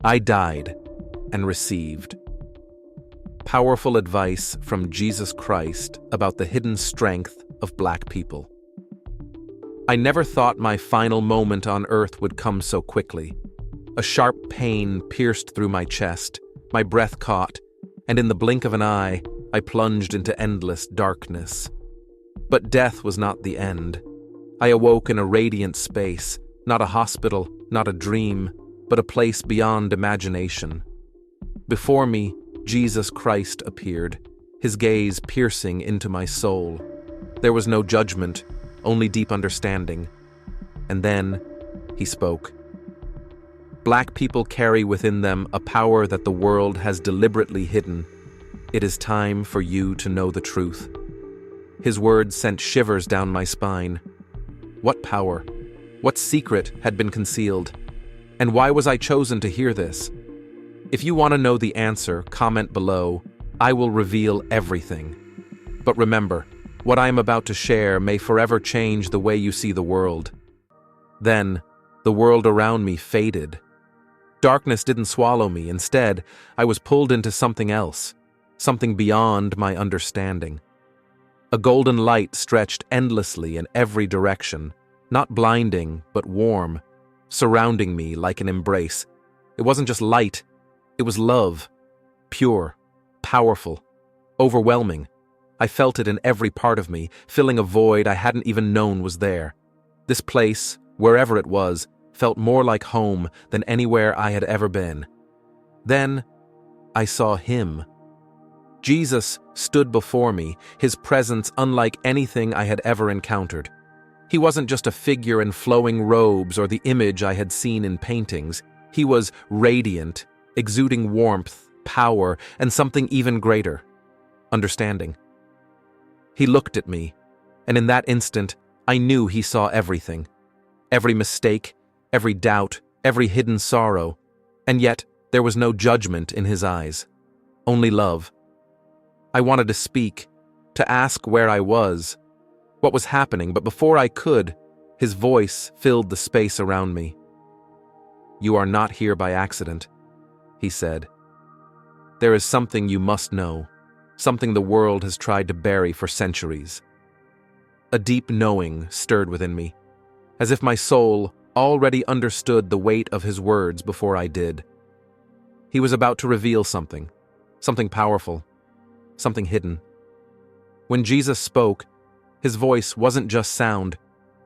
I died and received powerful advice from Jesus Christ about the hidden strength of Black people. I never thought my final moment on earth would come so quickly. A sharp pain pierced through my chest, my breath caught, and in the blink of an eye, I plunged into endless darkness. But death was not the end. I awoke in a radiant space, not a hospital, not a dream, but a place beyond imagination. Before me, Jesus Christ appeared, his gaze piercing into my soul. There was no judgment, only deep understanding. And then, he spoke. Black people carry within them a power that the world has deliberately hidden. It is time for you to know the truth. His words sent shivers down my spine. What power? What secret had been concealed? And why was I chosen to hear this? If you want to know the answer, comment below. I will reveal everything. But remember, what I am about to share may forever change the way you see the world. Then, the world around me faded. Darkness didn't swallow me. Instead, I was pulled into something else, something beyond my understanding. A golden light stretched endlessly in every direction, not blinding, but warm, surrounding me like an embrace. It wasn't just light, it was love, pure, powerful, overwhelming. I felt it in every part of me, filling a void I hadn't even known was there. This place, wherever it was, felt more like home than anywhere I had ever been. Then, I saw him. Jesus stood before me, his presence unlike anything I had ever encountered. He wasn't just a figure in flowing robes or the image I had seen in paintings. He was radiant, exuding warmth, power, and something even greater, understanding. He looked at me, and in that instant, I knew he saw everything. Every mistake, every doubt, every hidden sorrow, and yet there was no judgment in his eyes, only love. I wanted to speak, to ask where I was, what was happening, but before I could, his voice filled the space around me. You are not here by accident, he said. There is something you must know, something the world has tried to bury for centuries. A deep knowing stirred within me, as if my soul already understood the weight of his words before I did. He was about to reveal something powerful, something hidden. When Jesus spoke, his voice wasn't just sound,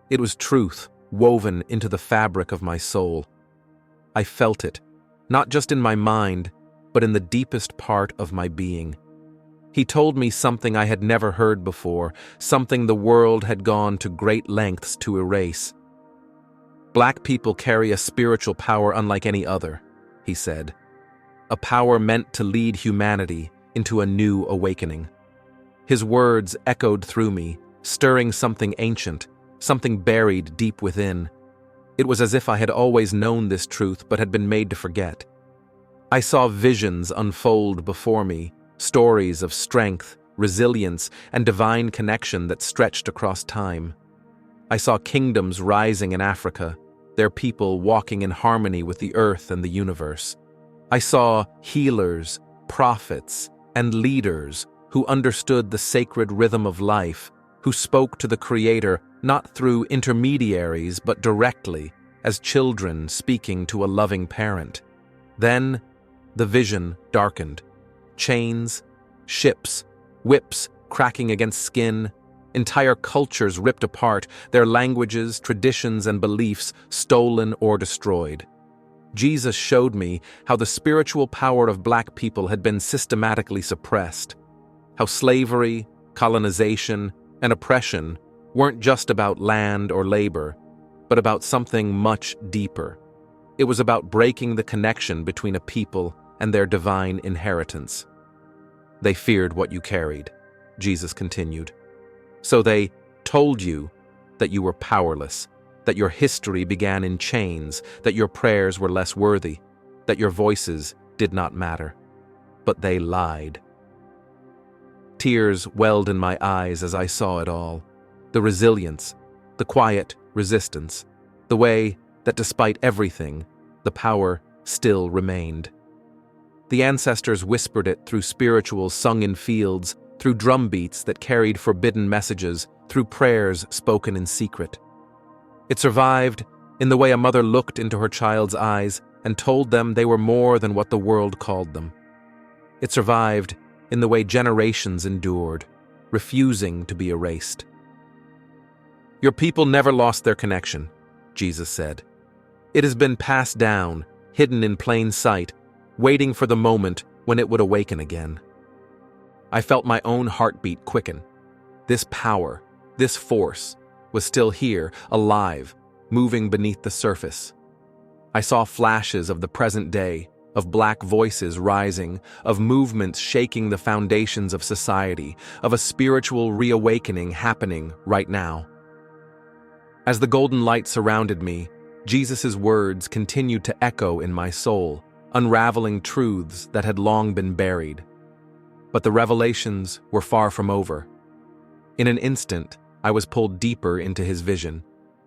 it was truth woven into the fabric of my soul. I felt it, not just in my mind, but in the deepest part of my being. He told me something I had never heard before, something the world had gone to great lengths to erase. Black people carry a spiritual power unlike any other, he said. A power meant to lead humanity into a new awakening. His words echoed through me, stirring something ancient, something buried deep within. It was as if I had always known this truth but had been made to forget. I saw visions unfold before me, stories of strength, resilience, and divine connection that stretched across time. I saw kingdoms rising in Africa, their people walking in harmony with the earth and the universe. I saw healers, prophets, and leaders who understood the sacred rhythm of life, who spoke to the Creator not through intermediaries but directly, as children speaking to a loving parent. Then, the vision darkened. Chains, ships, whips cracking against skin, entire cultures ripped apart, their languages, traditions, and beliefs stolen or destroyed. Jesus showed me how the spiritual power of Black people had been systematically suppressed, how slavery, colonization, and oppression weren't just about land or labor, but about something much deeper. It was about breaking the connection between a people and their divine inheritance. They feared what you carried, Jesus continued. So they told you that you were powerless, that your history began in chains, that your prayers were less worthy, that your voices did not matter. But they lied. Tears welled in my eyes as I saw it all. The resilience, the quiet resistance, the way that despite everything, the power still remained. The ancestors whispered it through spirituals sung in fields, through drum beats that carried forbidden messages, through prayers spoken in secret. It survived in the way a mother looked into her child's eyes and told them they were more than what the world called them. It survived in the way generations endured, refusing to be erased. Your people never lost their connection, Jesus said. It has been passed down, hidden in plain sight, waiting for the moment when it would awaken again. I felt my own heartbeat quicken. This power, this force, was still here, alive, moving beneath the surface. I saw flashes of the present day, of black voices rising, of movements shaking the foundations of society, of a spiritual reawakening happening right now. As the golden light surrounded me, Jesus' words continued to echo in my soul, unraveling truths that had long been buried. But the revelations were far from over. In an instant, I was pulled deeper into his vision,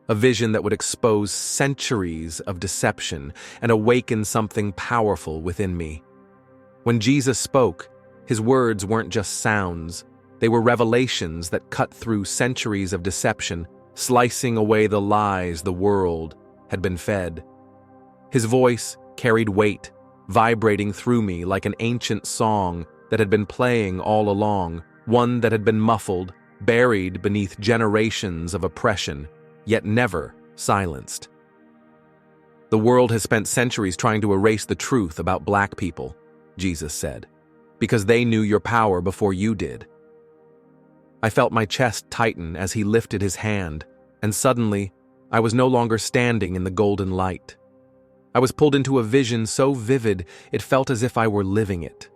a vision that would expose centuries of deception and awaken something powerful within me. When Jesus spoke, his words weren't just sounds, they were revelations that cut through centuries of deception, slicing away the lies the world had been fed. His voice carried weight, vibrating through me like an ancient song that had been playing all along, one that had been muffled, buried beneath generations of oppression, yet never silenced. The world has spent centuries trying to erase the truth about Black people, Jesus said, because they knew your power before you did. I felt my chest tighten as he lifted his hand, and suddenly, I was no longer standing in the golden light. I was pulled into a vision so vivid it felt as if I were living it.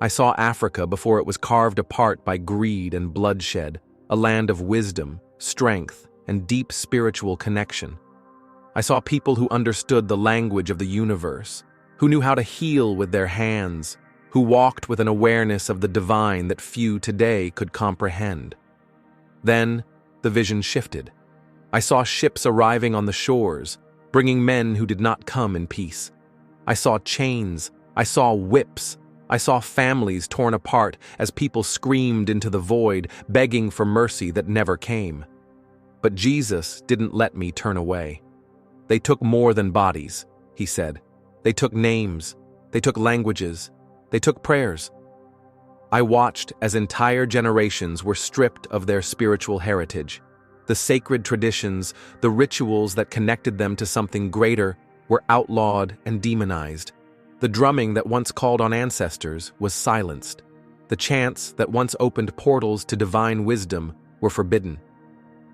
I saw Africa before it was carved apart by greed and bloodshed, a land of wisdom, strength, and deep spiritual connection. I saw people who understood the language of the universe, who knew how to heal with their hands, who walked with an awareness of the divine that few today could comprehend. Then, the vision shifted. I saw ships arriving on the shores, bringing men who did not come in peace. I saw chains, I saw whips, I saw families torn apart as people screamed into the void, begging for mercy that never came. But Jesus didn't let me turn away. They took more than bodies, he said. They took names, they took languages, they took prayers. I watched as entire generations were stripped of their spiritual heritage. The sacred traditions, the rituals that connected them to something greater, were outlawed and demonized. The drumming that once called on ancestors was silenced. The chants that once opened portals to divine wisdom were forbidden.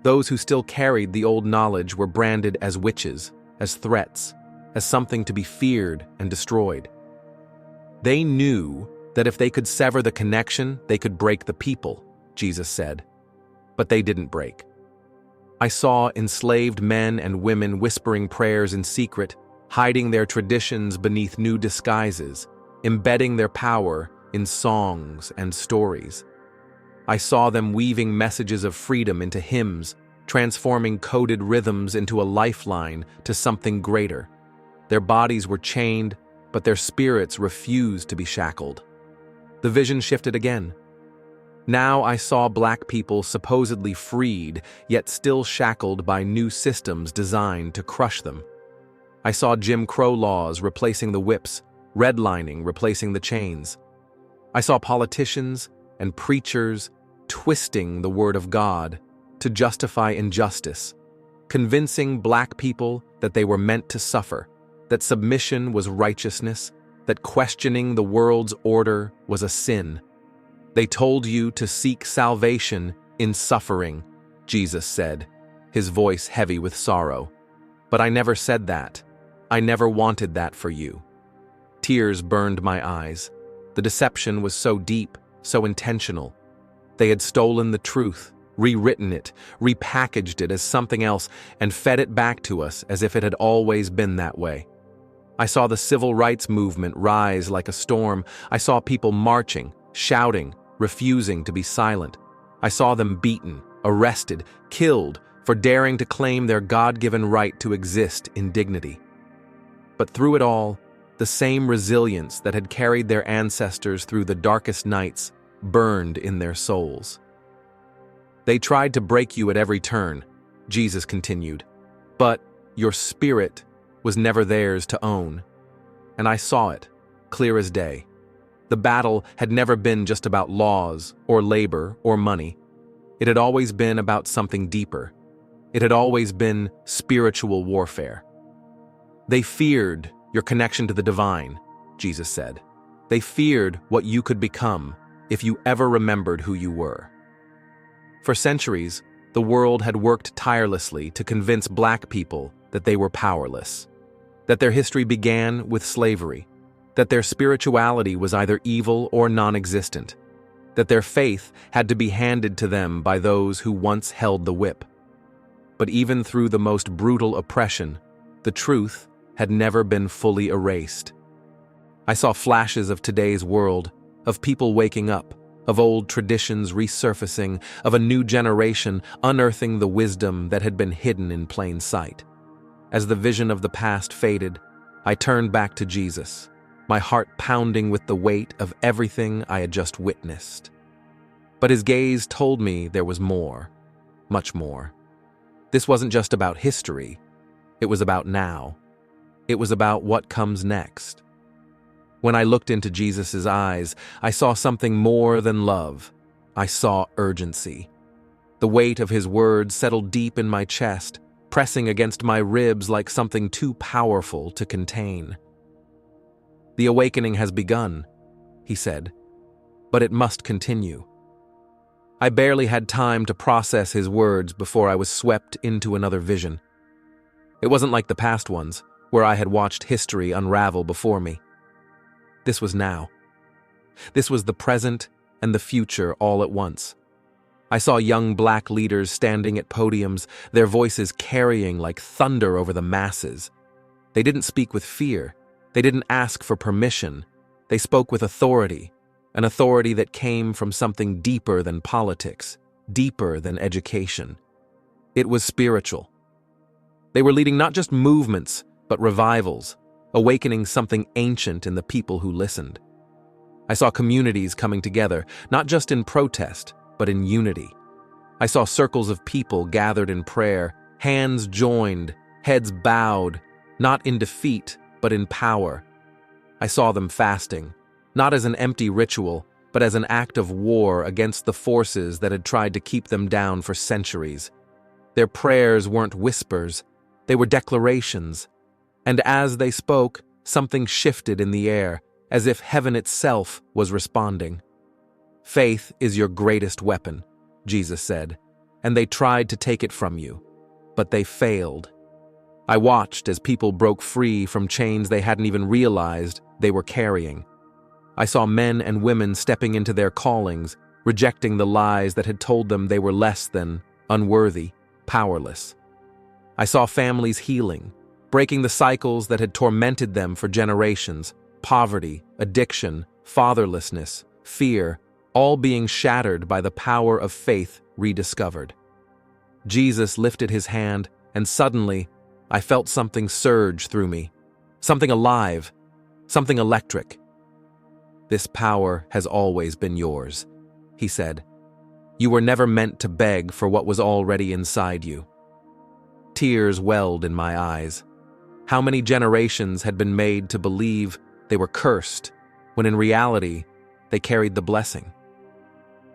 Those who still carried the old knowledge were branded as witches, as threats, as something to be feared and destroyed. They knew that if they could sever the connection, they could break the people, Jesus said. But they didn't break. I saw enslaved men and women whispering prayers in secret, hiding their traditions beneath new disguises, embedding their power in songs and stories. I saw them weaving messages of freedom into hymns, transforming coded rhythms into a lifeline to something greater. Their bodies were chained, but their spirits refused to be shackled. The vision shifted again. Now I saw Black people supposedly freed, yet still shackled by new systems designed to crush them. I saw Jim Crow laws replacing the whips, redlining replacing the chains. I saw politicians and preachers twisting the word of God to justify injustice, convincing Black people that they were meant to suffer, that submission was righteousness, that questioning the world's order was a sin. They told you to seek salvation in suffering, Jesus said, his voice heavy with sorrow. But I never said that. I never wanted that for you. Tears burned my eyes. The deception was so deep, so intentional. They had stolen the truth, rewritten it, repackaged it as something else, and fed it back to us as if it had always been that way. I saw the civil rights movement rise like a storm. I saw people marching, shouting, refusing to be silent. I saw them beaten, arrested, killed for daring to claim their God-given right to exist in dignity. But through it all, the same resilience that had carried their ancestors through the darkest nights burned in their souls. They tried to break you at every turn, Jesus continued, but your spirit was never theirs to own. And I saw it, clear as day. The battle had never been just about laws or labor or money. It had always been about something deeper. It had always been spiritual warfare. They feared your connection to the divine, Jesus said. They feared what you could become if you ever remembered who you were. For centuries, the world had worked tirelessly to convince Black people that they were powerless, that their history began with slavery, that their spirituality was either evil or non-existent, that their faith had to be handed to them by those who once held the whip. But even through the most brutal oppression, the truth had never been fully erased. I saw flashes of today's world, of people waking up, of old traditions resurfacing, of a new generation unearthing the wisdom that had been hidden in plain sight. As the vision of the past faded, I turned back to Jesus, my heart pounding with the weight of everything I had just witnessed. But his gaze told me there was more, much more. This wasn't just about history, it was about now. It was about what comes next. When I looked into Jesus' eyes, I saw something more than love. I saw urgency. The weight of his words settled deep in my chest, pressing against my ribs like something too powerful to contain. The awakening has begun, he said, but it must continue. I barely had time to process his words before I was swept into another vision. It wasn't like the past ones, where I had watched history unravel before me. This was now. This was the present and the future all at once. I saw young Black leaders standing at podiums, their voices carrying like thunder over the masses. They didn't speak with fear. They didn't ask for permission. They spoke with authority, an authority that came from something deeper than politics, deeper than education. It was spiritual. They were leading not just movements, but revivals, awakening something ancient in the people who listened. I saw communities coming together, not just in protest, but in unity. I saw circles of people gathered in prayer, hands joined, heads bowed, not in defeat, but in power. I saw them fasting, not as an empty ritual, but as an act of war against the forces that had tried to keep them down for centuries. Their prayers weren't whispers, they were declarations. And as they spoke, something shifted in the air, as if heaven itself was responding. Faith is your greatest weapon, Jesus said, and they tried to take it from you, but they failed. I watched as people broke free from chains they hadn't even realized they were carrying. I saw men and women stepping into their callings, rejecting the lies that had told them they were less than, unworthy, powerless. I saw families healing, breaking the cycles that had tormented them for generations, poverty, addiction, fatherlessness, fear, all being shattered by the power of faith rediscovered. Jesus lifted his hand, and suddenly, I felt something surge through me, something alive, something electric. This power has always been yours, he said. You were never meant to beg for what was already inside you. Tears welled in my eyes. How many generations had been made to believe they were cursed, when in reality, they carried the blessing?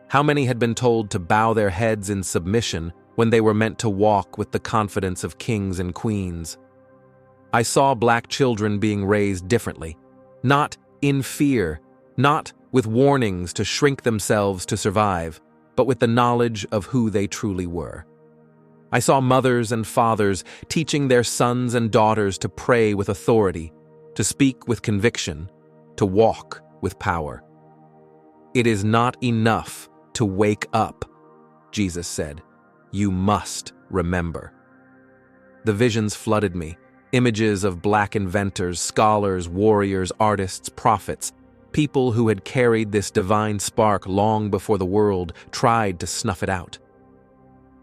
How many had been told to bow their heads in submission when they were meant to walk with the confidence of kings and queens? I saw Black children being raised differently, not in fear, not with warnings to shrink themselves to survive, but with the knowledge of who they truly were. I saw mothers and fathers teaching their sons and daughters to pray with authority, to speak with conviction, to walk with power. It is not enough to wake up, Jesus said. You must remember. The visions flooded me, images of Black inventors, scholars, warriors, artists, prophets, people who had carried this divine spark long before the world tried to snuff it out.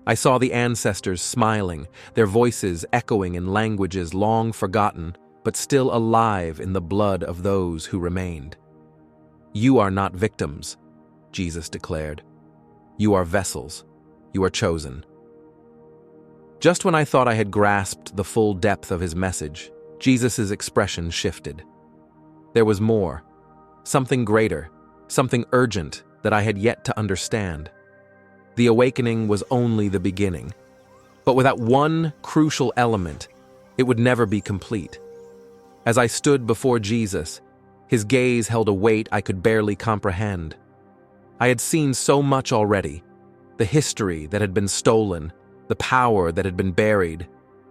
I saw the ancestors smiling, their voices echoing in languages long forgotten, but still alive in the blood of those who remained. "You are not victims," Jesus declared. "You are vessels. You are chosen." Just when I thought I had grasped the full depth of his message, Jesus' expression shifted. There was more, something greater, something urgent that I had yet to understand. The awakening was only the beginning, but without one crucial element, it would never be complete. As I stood before Jesus, his gaze held a weight I could barely comprehend. I had seen so much already: the history that had been stolen, the power that had been buried,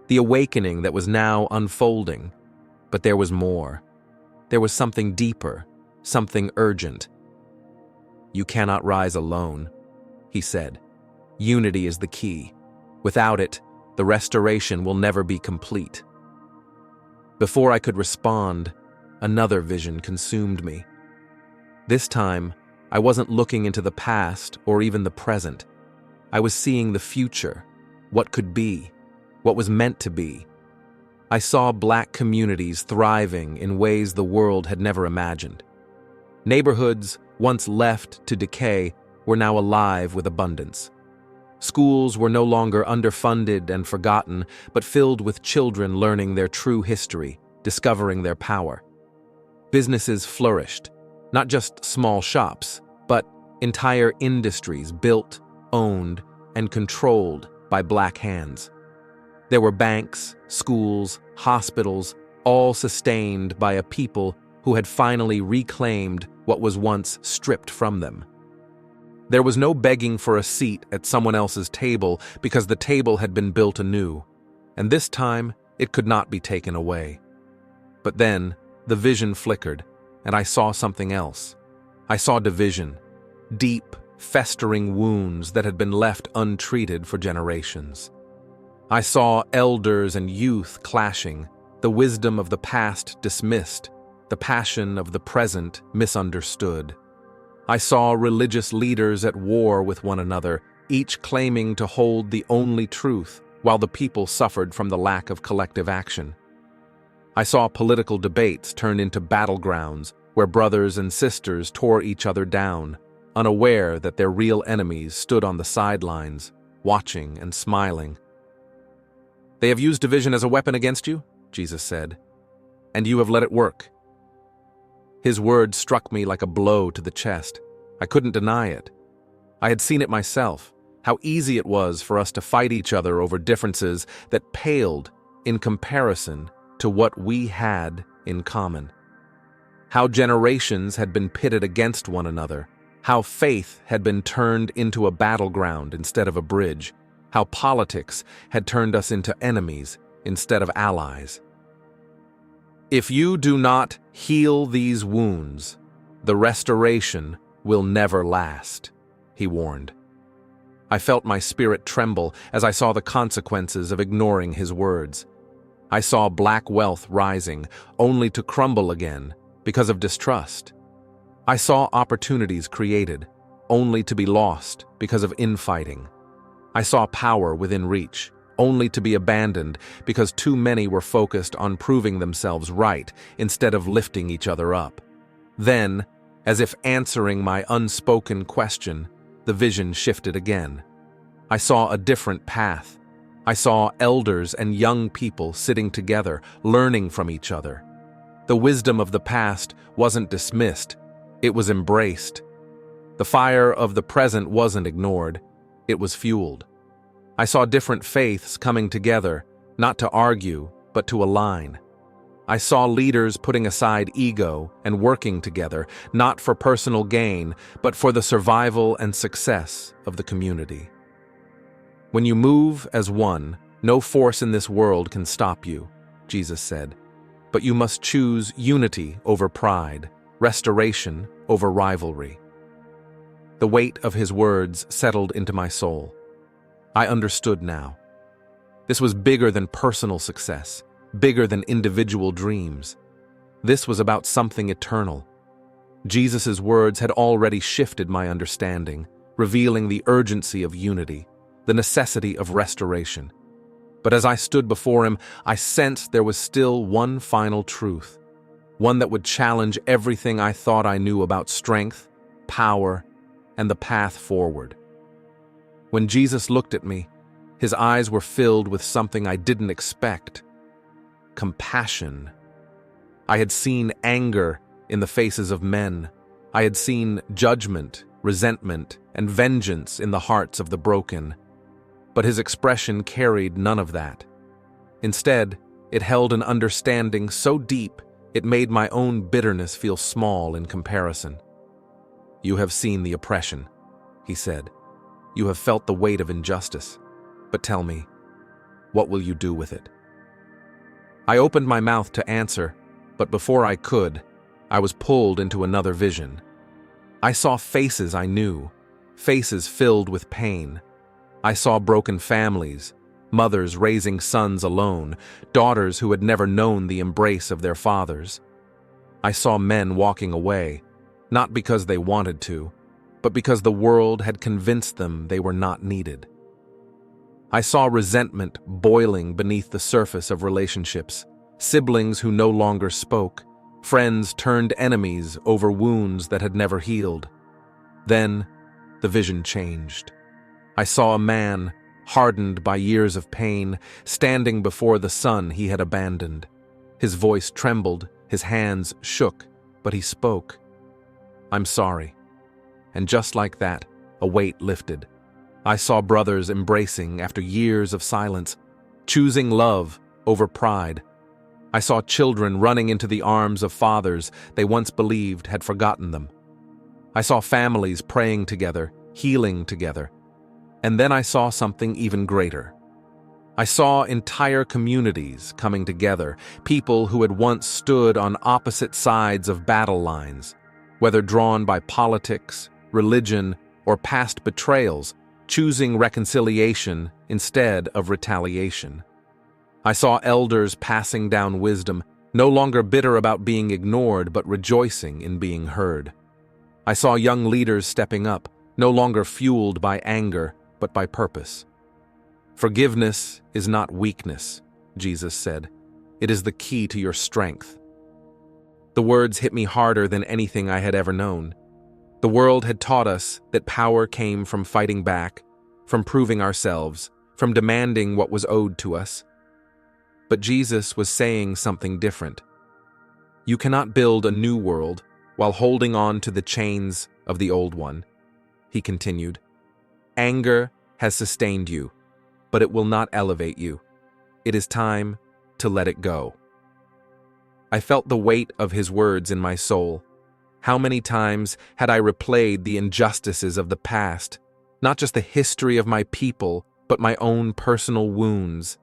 the awakening that was now unfolding. But there was more. There was something deeper, something urgent. "You cannot rise alone," he said. "Unity is the key. Without it, the restoration will never be complete." Before I could respond, another vision consumed me. This time, I wasn't looking into the past or even the present. I was seeing the future, what could be, what was meant to be. I saw Black communities thriving in ways the world had never imagined. Neighborhoods, once left to decay, were now alive with abundance. Schools were no longer underfunded and forgotten, but filled with children learning their true history, discovering their power. Businesses flourished, not just small shops, but entire industries built, owned, and controlled by Black hands. There were banks, schools, hospitals, all sustained by a people who had finally reclaimed what was once stripped from them. There was no begging for a seat at someone else's table because the table had been built anew, and this time it could not be taken away. But then the vision flickered, and I saw something else. I saw division, deep, festering wounds that had been left untreated for generations. I saw elders and youth clashing, the wisdom of the past dismissed, the passion of the present misunderstood. I saw religious leaders at war with one another, each claiming to hold the only truth, while the people suffered from the lack of collective action. I saw political debates turn into battlegrounds where brothers and sisters tore each other down, unaware that their real enemies stood on the sidelines, watching and smiling. "They have used division as a weapon against you," Jesus said, "and you have let it work." His words struck me like a blow to the chest. I couldn't deny it. I had seen it myself, how easy it was for us to fight each other over differences that paled in comparison to what we had in common. How generations had been pitted against one another, how faith had been turned into a battleground instead of a bridge, how politics had turned us into enemies instead of allies. "If you do not heal these wounds, the restoration will never last," he warned. I felt my spirit tremble as I saw the consequences of ignoring his words. I saw Black wealth rising, only to crumble again because of distrust. I saw opportunities created, only to be lost because of infighting. I saw power within reach, only to be abandoned because too many were focused on proving themselves right instead of lifting each other up. Then, as if answering my unspoken question, the vision shifted again. I saw a different path. I saw elders and young people sitting together, learning from each other. The wisdom of the past wasn't dismissed, it was embraced. The fire of the present wasn't ignored, it was fueled. I saw different faiths coming together, not to argue, but to align. I saw leaders putting aside ego and working together, not for personal gain, but for the survival and success of the community. When you move as one, no force in this world can stop you, Jesus said. But you must choose unity over pride, restoration over rivalry. The weight of his words settled into my soul. I understood now. This was bigger than personal success, bigger than individual dreams. This was about something eternal. Jesus' words had already shifted my understanding, revealing the urgency of unity, the necessity of restoration. But as I stood before him, I sensed there was still one final truth, one that would challenge everything I thought I knew about strength, power, and the path forward. When Jesus looked at me, his eyes were filled with something I didn't expect: compassion. I had seen anger in the faces of men. I had seen judgment, resentment, and vengeance in the hearts of the broken. But his expression carried none of that. Instead, it held an understanding so deep it made my own bitterness feel small in comparison. "You have seen the oppression," he said. "You have felt the weight of injustice. But tell me, what will you do with it?" I opened my mouth to answer, but before I could, I was pulled into another vision. I saw faces I knew, faces filled with pain. I saw broken families, mothers raising sons alone, daughters who had never known the embrace of their fathers. I saw men walking away, not because they wanted to, but because the world had convinced them they were not needed. I saw resentment boiling beneath the surface of relationships, siblings who no longer spoke, friends turned enemies over wounds that had never healed. Then, the vision changed. I saw a man, hardened by years of pain, standing before the son he had abandoned. His voice trembled, his hands shook, but he spoke. "I'm sorry." And just like that, a weight lifted. I saw brothers embracing after years of silence, choosing love over pride. I saw children running into the arms of fathers they once believed had forgotten them. I saw families praying together, healing together. And then I saw something even greater. I saw entire communities coming together, people who had once stood on opposite sides of battle lines, whether drawn by politics, religion, or past betrayals, choosing reconciliation instead of retaliation. I saw elders passing down wisdom, no longer bitter about being ignored but rejoicing in being heard. I saw young leaders stepping up, no longer fueled by anger but by purpose. "Forgiveness is not weakness," Jesus said. "It is the key to your strength." The words hit me harder than anything I had ever known. The world had taught us that power came from fighting back, from proving ourselves, from demanding what was owed to us. But Jesus was saying something different. You cannot build a new world while holding on to the chains of the old one. He continued, "Anger has sustained you, but it will not elevate you. It is time to let it go." I felt the weight of his words in my soul. How many times had I replayed the injustices of the past, not just the history of my people, but my own personal wounds?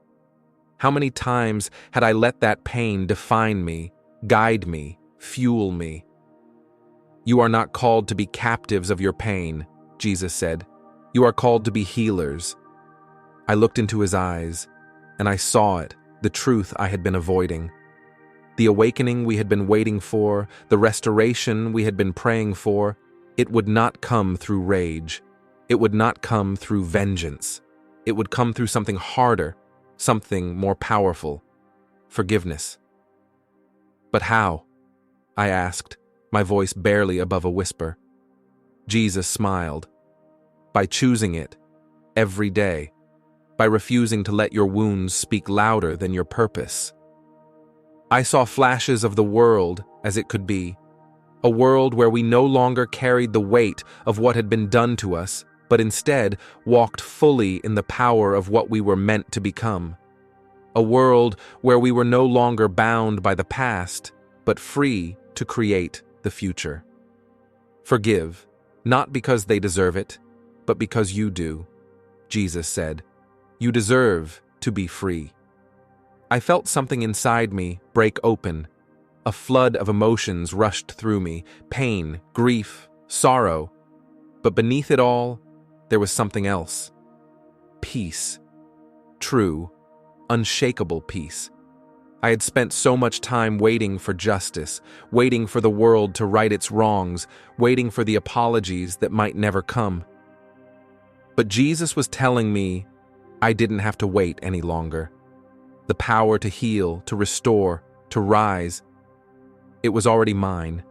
How many times had I let that pain define me, guide me, fuel me? "You are not called to be captives of your pain," Jesus said. "You are called to be healers." I looked into his eyes, and I saw it, the truth I had been avoiding. The awakening we had been waiting for, the restoration we had been praying for, it would not come through rage. It would not come through vengeance. It would come through something harder, something more powerful: forgiveness. "But how?" I asked, my voice barely above a whisper. Jesus smiled. "By choosing it, every day. By refusing to let your wounds speak louder than your purpose." I saw flashes of the world as it could be, a world where we no longer carried the weight of what had been done to us, but instead walked fully in the power of what we were meant to become. A world where we were no longer bound by the past, but free to create the future. "Forgive, not because they deserve it, but because you do," Jesus said. "You deserve to be free." I felt something inside me break open. A flood of emotions rushed through me: pain, grief, sorrow. But beneath it all, there was something else. Peace. True, unshakable peace. I had spent so much time waiting for justice, waiting for the world to right its wrongs, waiting for the apologies that might never come. But Jesus was telling me, I didn't have to wait any longer. The power to heal, to restore, to rise, it was already mine.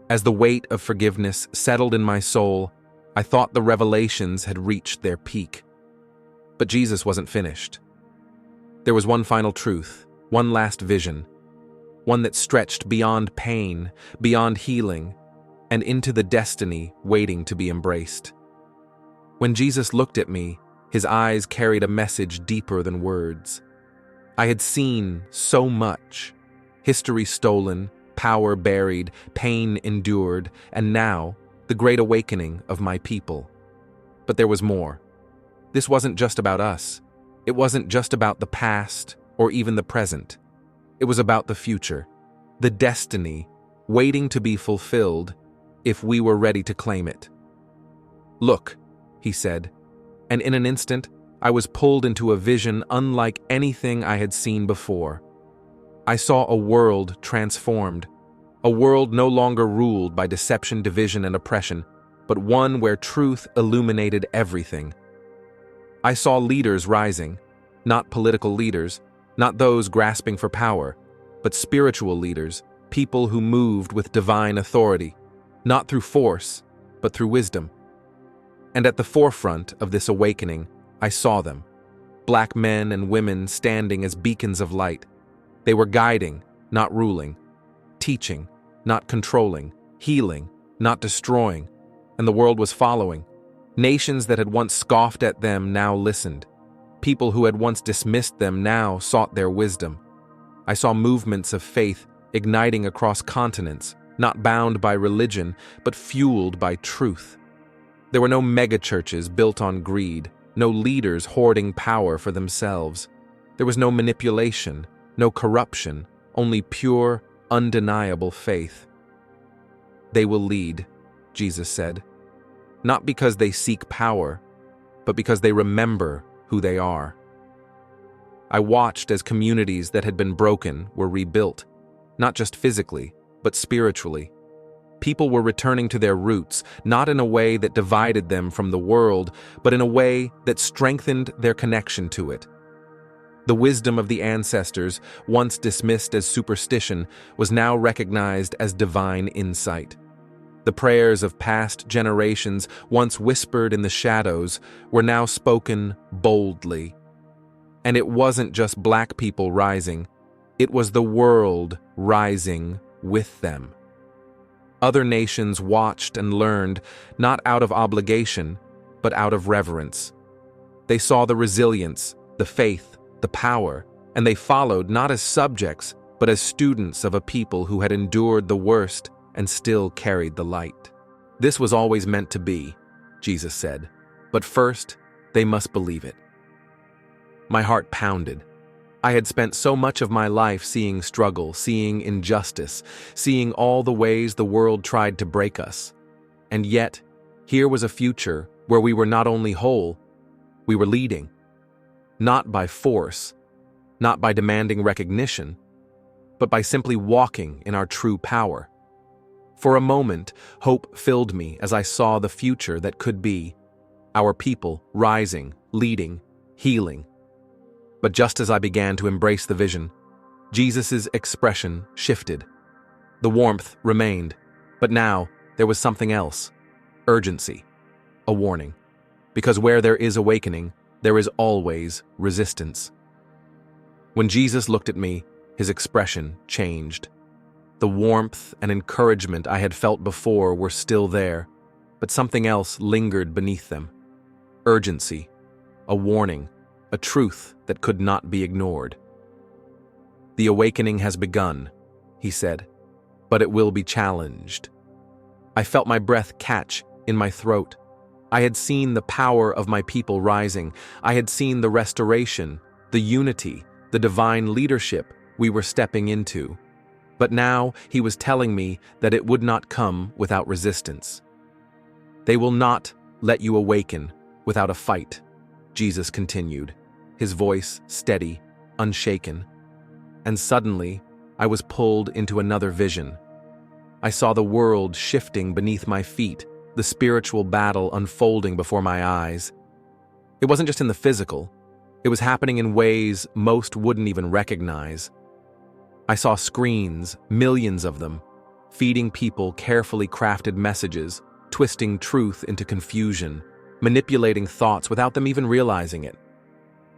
As the weight of forgiveness settled in my soul, I thought the revelations had reached their peak. But Jesus wasn't finished. There was one final truth, one last vision, one that stretched beyond pain, beyond healing, and into the destiny waiting to be embraced. When Jesus looked at me, his eyes carried a message deeper than words. I had seen so much: history stolen, power buried, pain endured, and now the great awakening of my people. But there was more. This wasn't just about us. It wasn't just about the past or even the present. It was about the future, the destiny waiting to be fulfilled if we were ready to claim it. "Look," he said, and in an instant, I was pulled into a vision unlike anything I had seen before. I saw a world transformed, a world no longer ruled by deception, division, and oppression, but one where truth illuminated everything. I saw leaders rising, not political leaders, not those grasping for power, but spiritual leaders, people who moved with divine authority, not through force, but through wisdom. And at the forefront of this awakening, I saw them, black men and women standing as beacons of light. They were guiding, not ruling, teaching, not controlling, healing, not destroying, and the world was following. Nations that had once scoffed at them now listened. People who had once dismissed them now sought their wisdom. I saw movements of faith igniting across continents, not bound by religion, but fueled by truth. There were no megachurches built on greed, no leaders hoarding power for themselves. There was no manipulation, no corruption, only pure, undeniable faith. "They will lead," Jesus said, "not because they seek power, but because they remember who they are." I watched as communities that had been broken were rebuilt, not just physically, but spiritually. People were returning to their roots, not in a way that divided them from the world, but in a way that strengthened their connection to it. The wisdom of the ancestors, once dismissed as superstition, was now recognized as divine insight. The prayers of past generations, once whispered in the shadows, were now spoken boldly. And it wasn't just black people rising, it was the world rising with them. Other nations watched and learned, not out of obligation, but out of reverence. They saw the resilience, the faith, the power, and they followed not as subjects, but as students of a people who had endured the worst and still carried the light. "This was always meant to be," Jesus said, "but first, they must believe it." My heart pounded. I had spent so much of my life seeing struggle, seeing injustice, seeing all the ways the world tried to break us. And yet, here was a future where we were not only whole, we were leading. Not by force, not by demanding recognition, but by simply walking in our true power. For a moment, hope filled me as I saw the future that could be, our people rising, leading, healing. But just as I began to embrace the vision, Jesus' expression shifted. The warmth remained, but now there was something else: urgency, a warning. Because where there is awakening, there is always resistance. When Jesus looked at me, his expression changed. The warmth and encouragement I had felt before were still there, but something else lingered beneath them. Urgency, a warning, a truth that could not be ignored. "The awakening has begun," he said, "but it will be challenged." I felt my breath catch in my throat. I had seen the power of my people rising. I had seen the restoration, the unity, the divine leadership we were stepping into. But now he was telling me that it would not come without resistance. "They will not let you awaken without a fight," Jesus continued, his voice steady, unshaken. And suddenly, I was pulled into another vision. I saw the world shifting beneath my feet, the spiritual battle unfolding before my eyes. It wasn't just in the physical, it was happening in ways most wouldn't even recognize. I saw screens, millions of them, feeding people carefully crafted messages, twisting truth into confusion, manipulating thoughts without them even realizing it.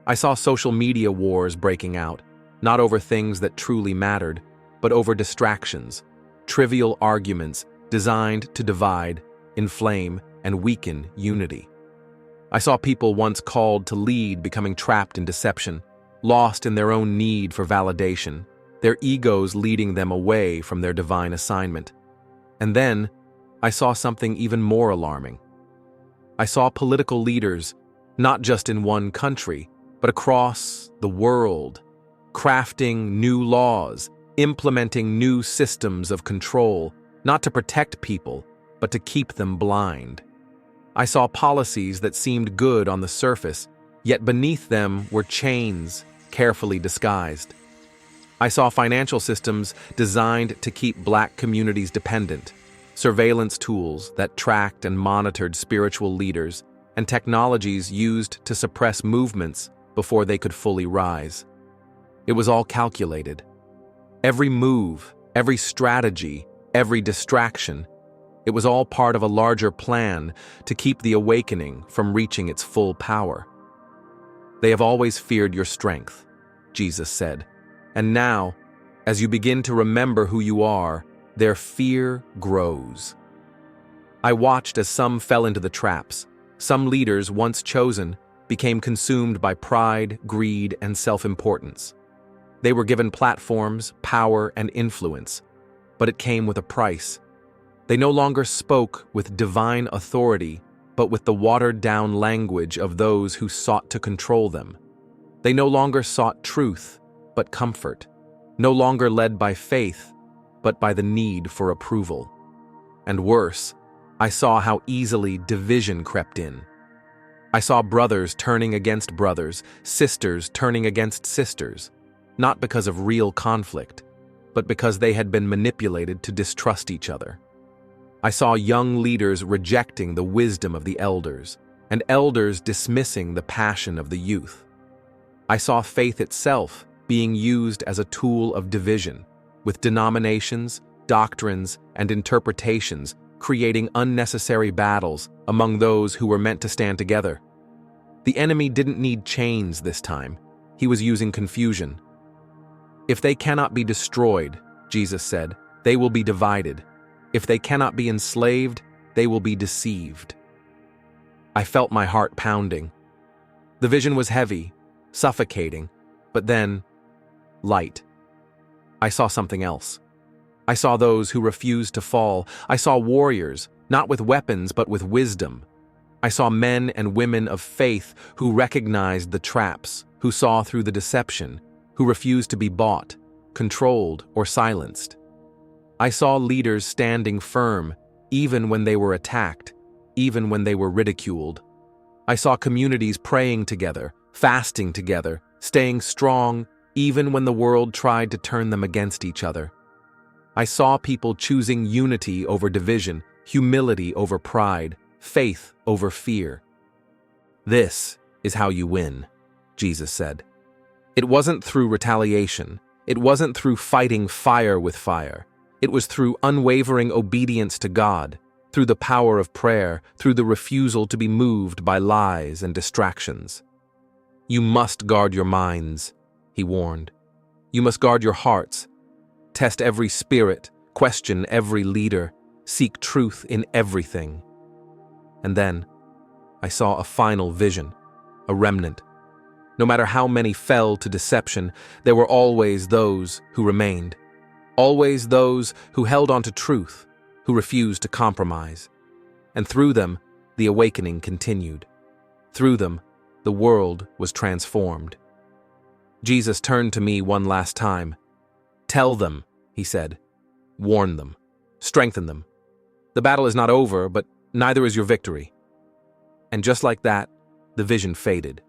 I saw social media wars breaking out, not over things that truly mattered, but over distractions, trivial arguments designed to divide, inflame, and weaken unity. I saw people once called to lead becoming trapped in deception, lost in their own need for validation, their egos leading them away from their divine assignment. And then, I saw something even more alarming. I saw political leaders, not just in one country, but across the world, crafting new laws, implementing new systems of control, not to protect people, but to keep them blind. I saw policies that seemed good on the surface, yet beneath them were chains carefully disguised. I saw financial systems designed to keep Black communities dependent, surveillance tools that tracked and monitored spiritual leaders, and technologies used to suppress movements before they could fully rise. It was all calculated. Every move, every strategy, every distraction, it was all part of a larger plan to keep the awakening from reaching its full power. They have always feared your strength, Jesus said. And now, as you begin to remember who you are, their fear grows. I watched as some fell into the traps. Some leaders, once chosen, became consumed by pride, greed, and self-importance. They were given platforms, power, and influence, but it came with a price. They no longer spoke with divine authority, but with the watered-down language of those who sought to control them. They no longer sought truth, but comfort, no longer led by faith, but by the need for approval. And worse, I saw how easily division crept in. I saw brothers turning against brothers, sisters turning against sisters, not because of real conflict, but because they had been manipulated to distrust each other. I saw young leaders rejecting the wisdom of the elders, and elders dismissing the passion of the youth. I saw faith itself being used as a tool of division, with denominations, doctrines, and interpretations creating unnecessary battles among those who were meant to stand together. The enemy didn't need chains this time. He was using confusion. If they cannot be destroyed, Jesus said, they will be divided. If they cannot be enslaved, they will be deceived. I felt my heart pounding. The vision was heavy, suffocating, but then, light. I saw something else. I saw those who refused to fall. I saw warriors, not with weapons but with wisdom. I saw men and women of faith who recognized the traps, who saw through the deception, who refused to be bought, controlled, or silenced. I saw leaders standing firm, even when they were attacked, even when they were ridiculed. I saw communities praying together, fasting together, staying strong, even when the world tried to turn them against each other. I saw people choosing unity over division, humility over pride, faith over fear. This is how you win, Jesus said. It wasn't through retaliation. It wasn't through fighting fire with fire. It was through unwavering obedience to God, through the power of prayer, through the refusal to be moved by lies and distractions. You must guard your minds, he warned. You must guard your hearts. Test every spirit, question every leader, seek truth in everything. And then, I saw a final vision, a remnant. No matter how many fell to deception, there were always those who remained. Always those who held on to truth, who refused to compromise. And through them, the awakening continued. Through them, the world was transformed. Jesus turned to me one last time. Tell them, he said. Warn them. Strengthen them. The battle is not over, but neither is your victory. And just like that, the vision faded.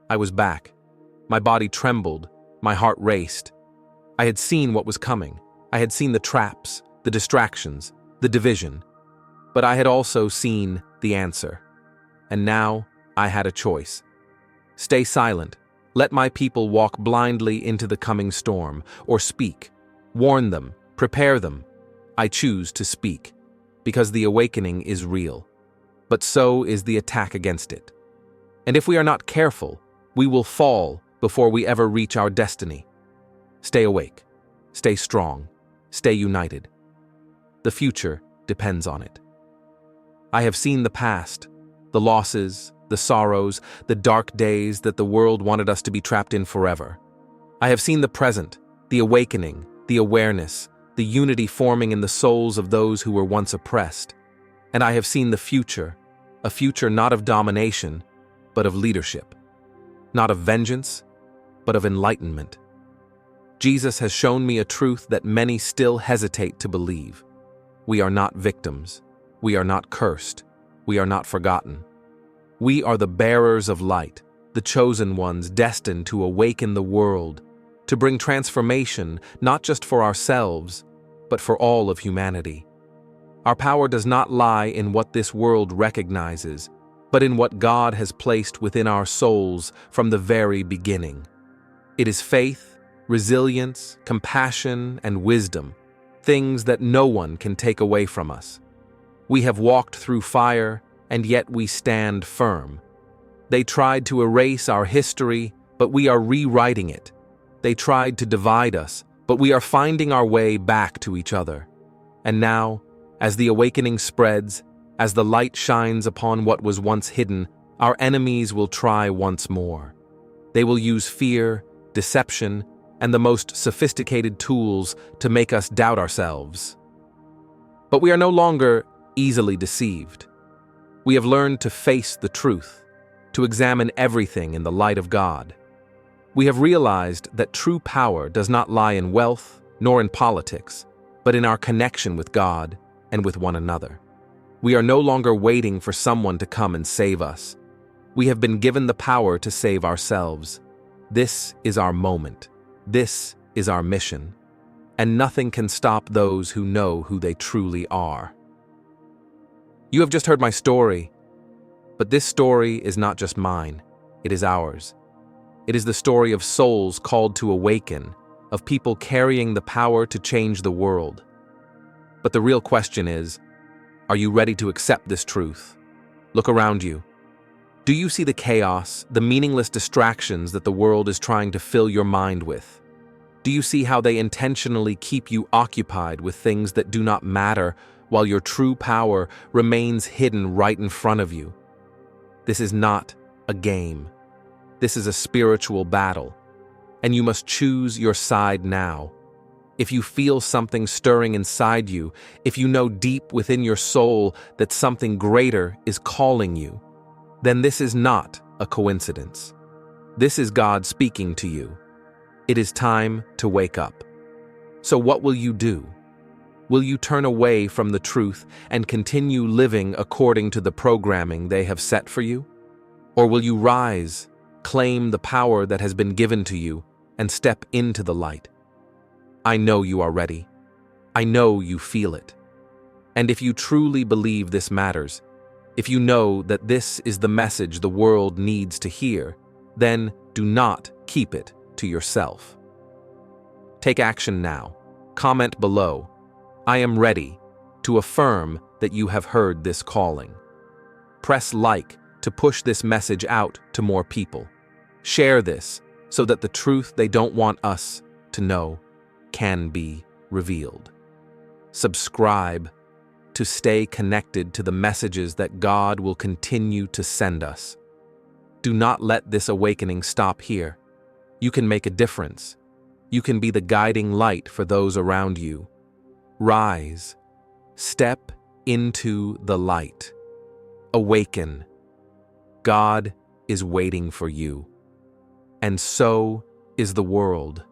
I was back. My body trembled. My heart raced. I had seen what was coming. I had seen the traps, the distractions, the division. But I had also seen the answer. And now, I had a choice. Stay silent. Let my people walk blindly into the coming storm, or speak. Warn them, prepare them. I choose to speak, because the awakening is real. But so is the attack against it. And if we are not careful, we will fall before we ever reach our destiny. Stay awake. Stay strong. Stay united. The future depends on it. I have seen the past, the losses, the sorrows, the dark days that the world wanted us to be trapped in forever. I have seen the present, the awakening, the awareness, the unity forming in the souls of those who were once oppressed. And I have seen the future, a future not of domination, but of leadership. Not of vengeance, but of enlightenment. Jesus has shown me a truth that many still hesitate to believe. We are not victims. We are not cursed. We are not forgotten. We are the bearers of light, the chosen ones destined to awaken the world, to bring transformation not just for ourselves, but for all of humanity. Our power does not lie in what this world recognizes, but in what God has placed within our souls from the very beginning. It is faith, resilience, compassion, and wisdom, things that no one can take away from us. We have walked through fire, and yet we stand firm. They tried to erase our history, but we are rewriting it. They tried to divide us, but we are finding our way back to each other. And now, as the awakening spreads, as the light shines upon what was once hidden, our enemies will try once more. They will use fear, deception, and the most sophisticated tools to make us doubt ourselves. But we are no longer easily deceived. We have learned to face the truth, to examine everything in the light of God. We have realized that true power does not lie in wealth nor in politics, but in our connection with God and with one another. We are no longer waiting for someone to come and save us. We have been given the power to save ourselves. This is our moment. This is our mission. And nothing can stop those who know who they truly are. You have just heard my story, but this story is not just mine, it is ours. It is the story of souls called to awaken, of people carrying the power to change the world. But the real question is, are you ready to accept this truth? Look around you. Do you see the chaos, the meaningless distractions that the world is trying to fill your mind with? Do you see how they intentionally keep you occupied with things that do not matter, while your true power remains hidden right in front of you? This is not a game. This is a spiritual battle, and you must choose your side now. If you feel something stirring inside you, if you know deep within your soul that something greater is calling you, then this is not a coincidence. This is God speaking to you. It is time to wake up. So what will you do? Will you turn away from the truth and continue living according to the programming they have set for you? Or will you rise, claim the power that has been given to you, and step into the light? I know you are ready. I know you feel it. And if you truly believe this matters, if you know that this is the message the world needs to hear, then do not keep it to yourself. Take action now. Comment below. I am ready, to affirm that you have heard this calling. Press like to push this message out to more people. Share this so that the truth they don't want us to know can be revealed. Subscribe to stay connected to the messages that God will continue to send us. Do not let this awakening stop here. You can make a difference. You can be the guiding light for those around you. Rise. Step into the light. Awaken. God is waiting for you. And so is the world.